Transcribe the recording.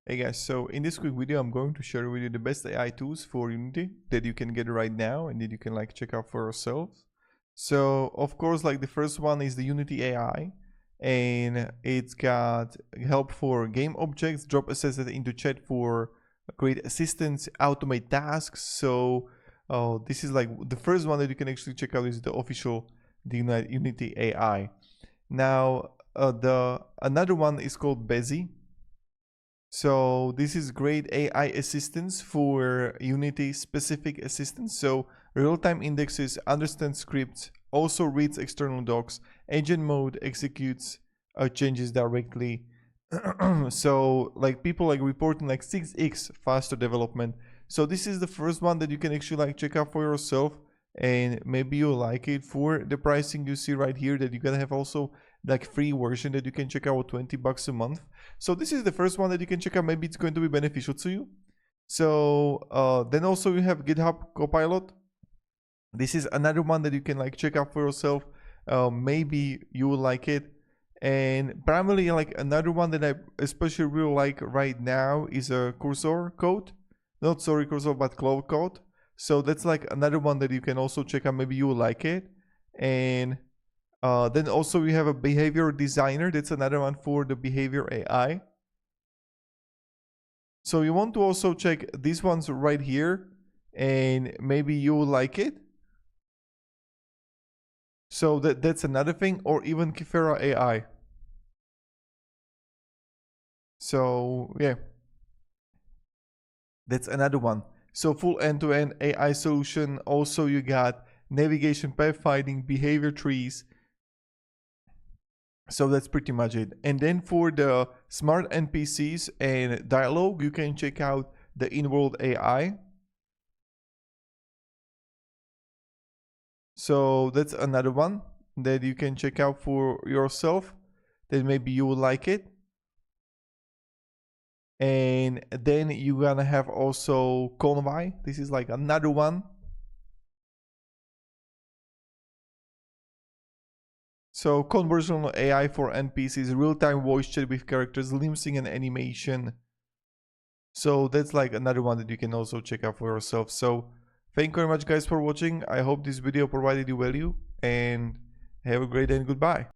Hey guys, so in this quick video I'm going to share with you the best AI tools for Unity that you can get right now and that you can check out for yourselves. So of course the first one is the Unity AI, and it's got help for game objects, drop assets into chat for create assistants, automate tasks. So this is the first one that you can actually check out is the official Unity AI. Now the another one is called Bezi. So this is great AI assistance for Unity specific assistance. So real-time indexes, understands scripts, also reads external docs, agent mode executes changes directly. So people reporting 6x faster development. So this is the first one that you can actually check out for yourself, and maybe you like it. For the pricing you see right here that you're gonna have also free version that you can check out, $20 a month. So this is the first one that you can check out. Maybe it's going to be beneficial to you. So then also you have GitHub Copilot. This is another one that you can check out for yourself. Maybe you will like it. And primarily another one that I especially really like right now is a Cursor Code. Not sorry Cursor, but Cloud Code. So that's another one that you can also check out. Maybe you will like it. And then also we have a behavior designer. That's another one for the behavior AI. So you want to also check these ones right here, and maybe you will like it. So that's another thing, or even Kifera AI. So yeah, that's another one. So full end-to-end AI solution. Also you got navigation, pathfinding, behavior trees. So that's pretty much it. And then for the smart NPCs and dialogue, you can check out the in-world AI. So that's another one that you can check out for yourself, that maybe you will like it. And then you're gonna have also Convai. This is another one. So conversational AI for NPCs, real-time voice chat with characters, limb sync and animation. So that's another one that you can also check out for yourself. So thank you very much guys for watching. I hope this video provided you value, and have a great day and goodbye.